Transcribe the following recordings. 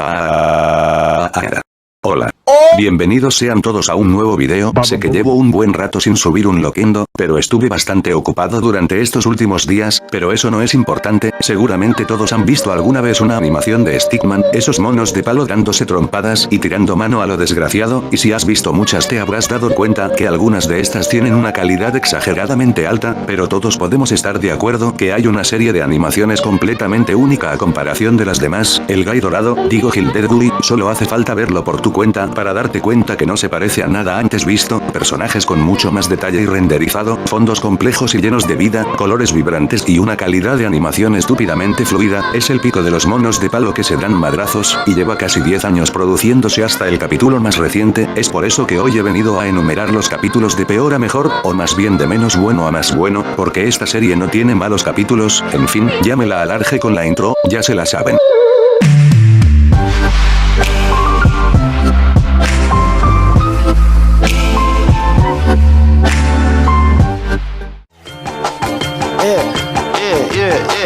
Hola. Bienvenidos sean todos a un nuevo video. Sé que llevo un buen rato sin subir un Loquendo, pero estuve bastante ocupado durante estos últimos días, pero eso no es importante. Seguramente todos han visto alguna vez una animación de Stickman, esos monos de palo dándose trompadas y tirando mano a lo desgraciado, y si has visto muchas te habrás dado cuenta que algunas de estas tienen una calidad exageradamente alta, pero todos podemos estar de acuerdo que hay una serie de animaciones completamente única a comparación de las demás. El Guy dorado, digo Gildedui, solo hace falta verlo por tu cuenta para darte cuenta que no se parece a nada antes visto, personajes con mucho más detalle y renderizado, fondos complejos y llenos de vida, colores vibrantes y una calidad de animación estúpidamente fluida. Es el pico de los monos de palo que se dan madrazos, y lleva casi 10 años produciéndose hasta el capítulo más reciente. Es por eso que hoy he venido a enumerar los capítulos de peor a mejor, o más bien de menos bueno a más bueno, porque esta serie no tiene malos capítulos. En fin, ya me la alargué con la intro, ya se la saben.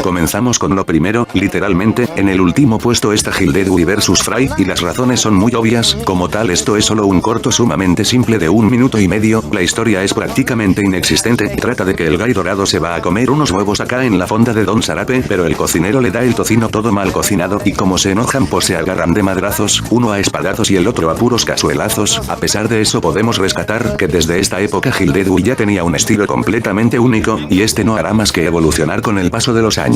Comenzamos con lo primero, literalmente, en el último puesto está Gildedui vs Fry, y las razones son muy obvias. Como tal, esto es solo un corto sumamente simple de 1 minuto y medio, la historia es prácticamente inexistente, trata de que el Guy dorado se va a comer unos huevos acá en la fonda de Don Sarape, pero el cocinero le da el tocino todo mal cocinado, y como se enojan pues se agarran de madrazos, uno a espadazos y el otro a puros cazuelazos. A pesar de eso podemos rescatar que desde esta época Gildedui ya tenía un estilo completamente único, y este no hará más que evolucionar con el paso de los años.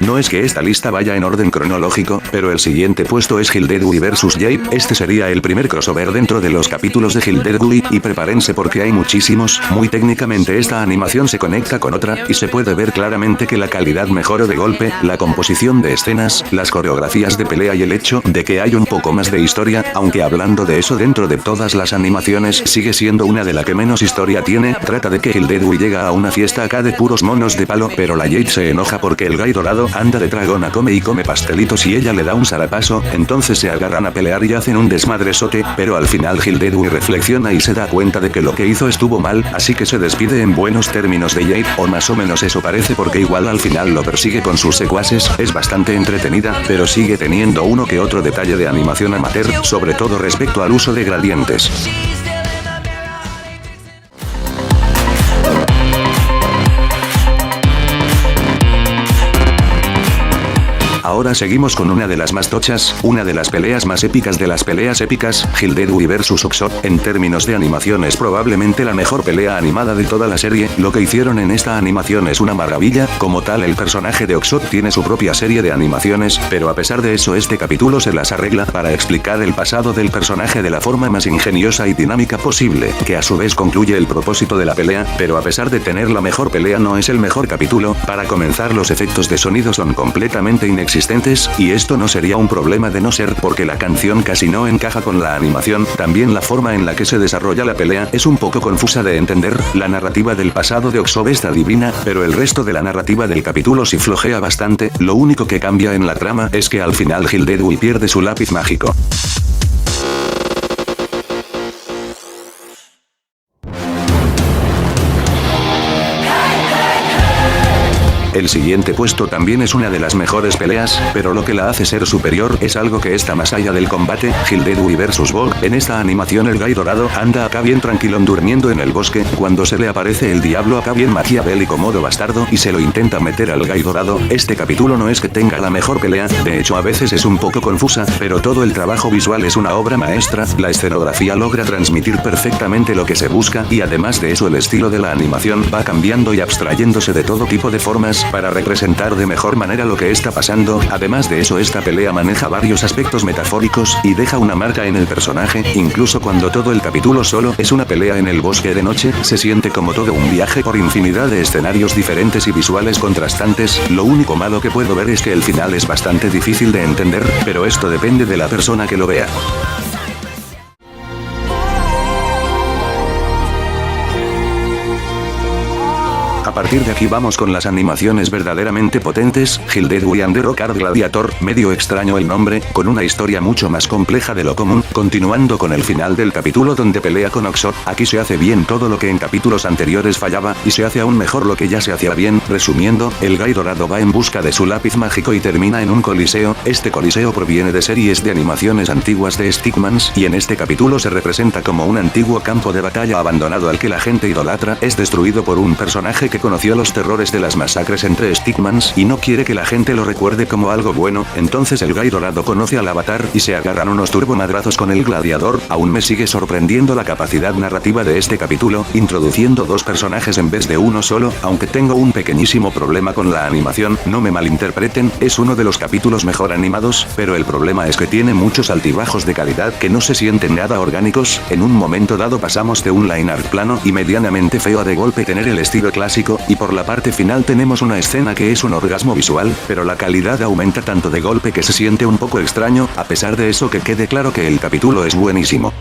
No es que esta lista vaya en orden cronológico, pero el siguiente puesto es Gildedui vs Jape. Este sería el primer crossover dentro de los capítulos de Gildedui, y prepárense porque hay muchísimos. Muy técnicamente esta animación se conecta con otra, y se puede ver claramente que la calidad mejoró de golpe, la composición de escenas, las coreografías de pelea y el hecho de que hay un poco más de historia, aunque hablando de eso dentro de todas las animaciones sigue siendo una de la que menos historia tiene. Trata de que Gildedui llega a una fiesta acá de puros monos de palo, pero la Jape se enoja porque el Guy dorado anda de dragona, come y come pastelitos y ella le da un zarapazo, entonces se agarran a pelear y hacen un desmadresote, pero al final Gildedui reflexiona y se da cuenta de que lo que hizo estuvo mal, así que se despide en buenos términos de Jape, o más o menos eso parece porque igual al final lo persigue con sus secuaces. Es bastante entretenida, pero sigue teniendo uno que otro detalle de animación amateur, sobre todo respecto al uso de gradientes. Ahora seguimos con una de las más tochas, una de las peleas más épicas de las peleas épicas, Gildedui vs Oxot. En términos de animación es probablemente la mejor pelea animada de toda la serie. Lo que hicieron en esta animación es una maravilla. Como tal, el personaje de Oxot tiene su propia serie de animaciones, pero a pesar de eso este capítulo se las arregla para explicar el pasado del personaje de la forma más ingeniosa y dinámica posible, que a su vez concluye el propósito de la pelea. Pero a pesar de tener la mejor pelea no es el mejor capítulo. Para comenzar, los efectos de sonido son completamente inexistentes, y esto no sería un problema de no ser porque la canción casi no encaja con la animación. También la forma en la que se desarrolla la pelea es un poco confusa de entender. La narrativa del pasado de Oxot está divina, pero el resto de la narrativa del capítulo sí flojea bastante. Lo único que cambia en la trama es que al final Gildedui pierde su lápiz mágico. El siguiente puesto también es una de las mejores peleas, pero lo que la hace ser superior es algo que está más allá del combate, Gildedui vs Bog. En esta animación el Guy dorado anda acá bien tranquilón durmiendo en el bosque, cuando se le aparece el diablo acá bien maquiavélico modo bastardo y se lo intenta meter al Guy dorado. Este capítulo no es que tenga la mejor pelea, de hecho a veces es un poco confusa, pero todo el trabajo visual es una obra maestra, la escenografía logra transmitir perfectamente lo que se busca, y además de eso el estilo de la animación va cambiando y abstrayéndose de todo tipo de formas para representar de mejor manera lo que está pasando. Además de eso esta pelea maneja varios aspectos metafóricos y deja una marca en el personaje. Incluso cuando todo el capítulo solo es una pelea en el bosque de noche, se siente como todo un viaje por infinidad de escenarios diferentes y visuales contrastantes. Lo único malo que puedo ver es que el final es bastante difícil de entender, pero esto depende de la persona que lo vea. A partir de aquí vamos con las animaciones verdaderamente potentes. Hildegard and the Rock Art Gladiator, medio extraño el nombre, con una historia mucho más compleja de lo común, continuando con el final del capítulo donde pelea con Oxor. Aquí se hace bien todo lo que en capítulos anteriores fallaba, y se hace aún mejor lo que ya se hacía bien. Resumiendo, el Guy dorado va en busca de su lápiz mágico y termina en un coliseo. Este coliseo proviene de series de animaciones antiguas de Stickmans, y en este capítulo se representa como un antiguo campo de batalla abandonado al que la gente idolatra. Es destruido por un personaje que conoció los terrores de las masacres entre Stickmans y no quiere que la gente lo recuerde como algo bueno. Entonces el Guy dorado conoce al avatar y se agarran unos turbomadrazos con el gladiador. Aún me sigue sorprendiendo la capacidad narrativa de este capítulo, introduciendo dos personajes en vez de uno solo. Aunque tengo un pequeñísimo problema con la animación, no me malinterpreten, es uno de los capítulos mejor animados, pero el problema es que tiene muchos altibajos de calidad que no se sienten nada orgánicos. En un momento dado pasamos de un line art plano y medianamente feo a de golpe tener el estilo clásico, y por la parte final tenemos una escena que es un orgasmo visual, pero la calidad aumenta tanto de golpe que se siente un poco extraño. A pesar de eso, que quede claro que el capítulo es buenísimo.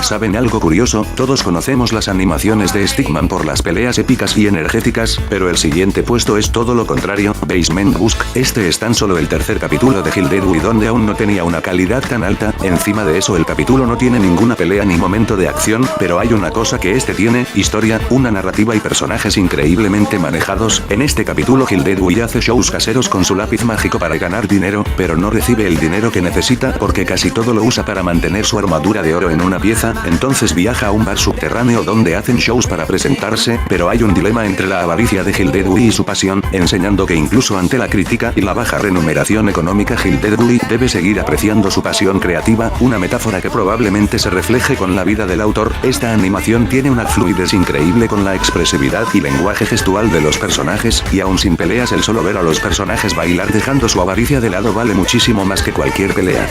¿Saben algo curioso? Todos conocemos las animaciones de Stickman por las peleas épicas y energéticas, pero el siguiente puesto es todo lo contrario, Basement Busk. Este es tan solo el tercer capítulo de Hildegard donde aún no tenía una calidad tan alta. Encima de eso el capítulo no tiene ninguna pelea ni momento de acción, pero hay una cosa que este tiene: historia, una narrativa y personajes increíblemente manejados. En este capítulo Hildegard hace shows caseros con su lápiz mágico para ganar dinero, pero no recibe el dinero que necesita porque casi todo lo usa para mantener su armadura de oro en una pieza. Entonces viaja a un bar subterráneo donde hacen shows para presentarse, pero hay un dilema entre la avaricia de Hildegard y su pasión, enseñando que incluso ante la crítica y la baja remuneración económica Hildegard debe seguir apreciando su pasión creativa, una metáfora que probablemente se refleje con la vida del autor. Esta animación tiene una fluidez increíble con la expresividad y lenguaje gestual de los personajes, y aún sin peleas el solo ver a los personajes bailar dejando su avaricia de lado vale muchísimo más que cualquier pelea.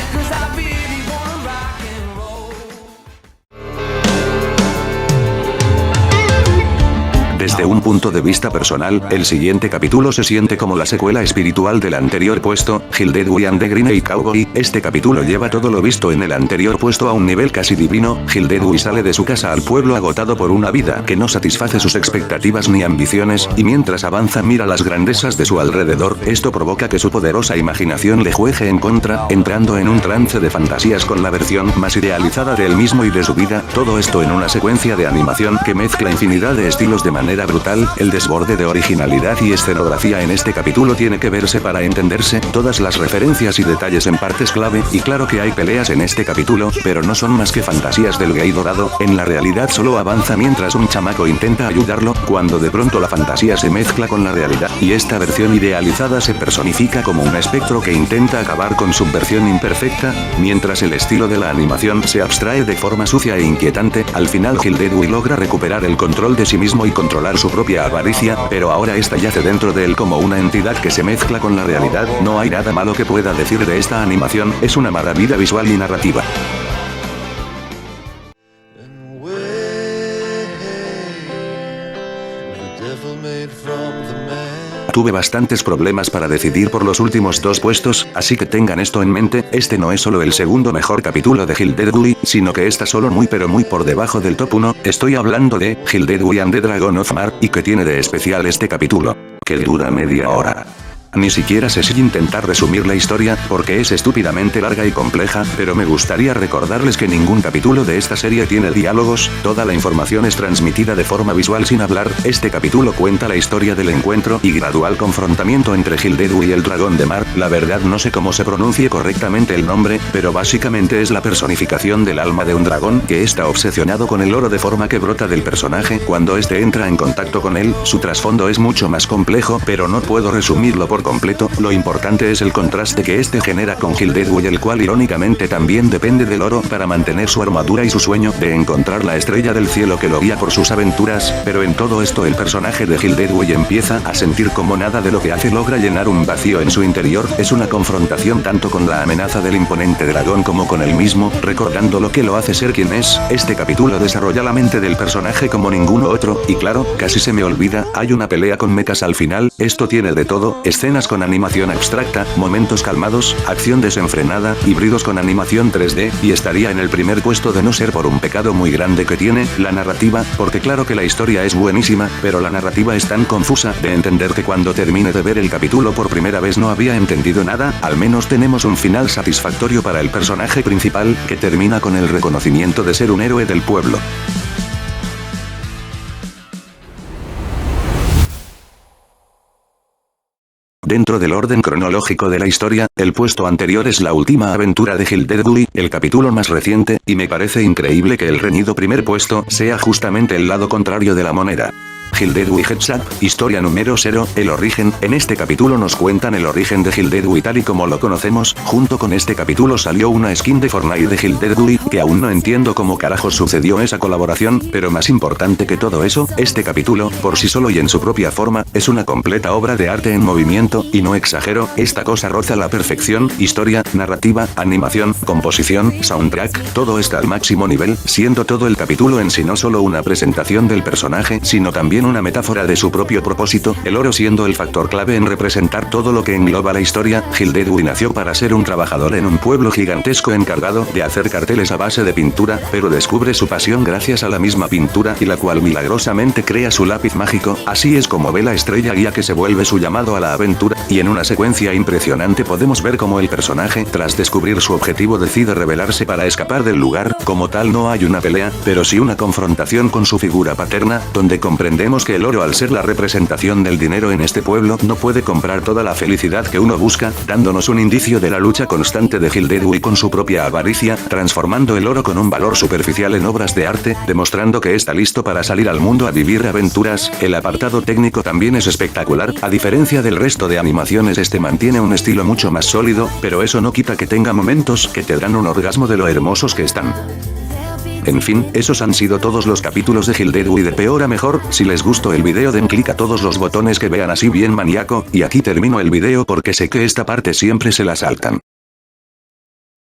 Desde un punto de vista personal, el siguiente capítulo se siente como la secuela espiritual del anterior puesto, Hildegard and the Green-Eyed Cowboy. Este capítulo lleva todo lo visto en el anterior puesto a un nivel casi divino. Hildegard sale de su casa al pueblo agotado por una vida que no satisface sus expectativas ni ambiciones, y mientras avanza mira las grandezas de su alrededor. Esto provoca que su poderosa imaginación le juegue en contra, entrando en un trance de fantasías con la versión más idealizada de él mismo y de su vida. Todo esto en una secuencia de animación que mezcla infinidad de estilos de manera brutal. El desborde de originalidad y escenografía en este capítulo tiene que verse para entenderse, todas las referencias y detalles en partes clave, y claro que hay peleas en este capítulo, pero no son más que fantasías del Guy dorado. En la realidad solo avanza mientras un chamaco intenta ayudarlo, cuando de pronto la fantasía se mezcla con la realidad, y esta versión idealizada se personifica como un espectro que intenta acabar con su versión imperfecta. Mientras el estilo de la animación se abstrae de forma sucia e inquietante, al final Hildegard logra recuperar el control de sí mismo y controlar su propia avaricia, pero ahora esta yace dentro de él como una entidad que se mezcla con la realidad. No hay nada malo que pueda decir de esta animación, es una maravilla visual y narrativa. Tuve bastantes problemas para decidir por los últimos dos puestos, así que tengan esto en mente, este no es solo el segundo mejor capítulo de Hildegard, sino que está solo muy pero muy por debajo del top 1, estoy hablando de Hildegard and the Dragon of Mar. ¿Y qué tiene de especial este capítulo? Que dura media hora. Ni siquiera sé si intentar resumir la historia, porque es estúpidamente larga y compleja, pero me gustaría recordarles que ningún capítulo de esta serie tiene diálogos, toda la información es transmitida de forma visual sin hablar. Este capítulo cuenta la historia del encuentro y gradual confrontamiento entre Hildegard y el dragón de mar. La verdad no sé cómo se pronuncie correctamente el nombre, pero básicamente es la personificación del alma de un dragón que está obsesionado con el oro de forma que brota del personaje cuando este entra en contacto con él. Su trasfondo es mucho más complejo, pero no puedo resumirlo por completo. Lo importante es el contraste que este genera con Hildegard, el cual irónicamente también depende del oro para mantener su armadura y su sueño de encontrar la estrella del cielo que lo guía por sus aventuras. Pero en todo esto el personaje de Hildegard empieza a sentir como nada de lo que hace logra llenar un vacío en su interior. Es una confrontación tanto con la amenaza del imponente dragón como con él mismo, recordando lo que lo hace ser quien es. Este capítulo desarrolla la mente del personaje como ninguno otro, y claro, casi se me olvida, hay una pelea con mechas al final. Esto tiene de todo, escenas escenas con animación abstracta, momentos calmados, acción desenfrenada, híbridos con animación 3D, y estaría en el primer puesto de no ser por un pecado muy grande que tiene, la narrativa, porque claro que la historia es buenísima, pero la narrativa es tan confusa de entender que cuando termine de ver el capítulo por primera vez no había entendido nada. Al menos tenemos un final satisfactorio para el personaje principal, que termina con el reconocimiento de ser un héroe del pueblo. Dentro del orden cronológico de la historia, el puesto anterior es la última aventura de Hildedui, el capítulo más reciente, y me parece increíble que el reñido primer puesto sea justamente el lado contrario de la moneda. Hildedui Heads Up, historia número 0, el origen. En este capítulo nos cuentan el origen de Hildedui tal y como lo conocemos. Junto con este capítulo salió una skin de Fortnite de Hildedui, que aún no entiendo cómo carajos sucedió esa colaboración, pero más importante que todo eso, este capítulo, por sí solo y en su propia forma, es una completa obra de arte en movimiento, y no exagero, esta cosa roza la perfección, historia, narrativa, animación, composición, soundtrack, todo está al máximo nivel, siendo todo el capítulo en sí no solo una presentación del personaje, sino también una metáfora de su propio propósito, el oro siendo el factor clave en representar todo lo que engloba la historia. Hildedui nació para ser un trabajador en un pueblo gigantesco encargado de hacer carteles a base de pintura, pero descubre su pasión gracias a la misma pintura y la cual milagrosamente crea su lápiz mágico. Así es como ve la estrella guía que se vuelve su llamado a la aventura, y en una secuencia impresionante podemos ver cómo el personaje, tras descubrir su objetivo, decide rebelarse para escapar del lugar. Como tal no hay una pelea, pero sí una confrontación con su figura paterna, donde comprendemos que el oro, al ser la representación del dinero en este pueblo, no puede comprar toda la felicidad que uno busca, dándonos un indicio de la lucha constante de Hildedui con su propia avaricia, transformando el oro con un valor superficial en obras de arte, demostrando que está listo para salir al mundo a vivir aventuras. El apartado técnico también es espectacular, a diferencia del resto de animaciones este mantiene un estilo mucho más sólido, pero eso no quita que tenga momentos que te dan un orgasmo de lo hermosos que están. En fin, esos han sido todos los capítulos de Hildedui de peor a mejor. Si les gustó el video den clic a todos los botones que vean así bien maníaco, y aquí termino el video porque sé que esta parte siempre se la saltan.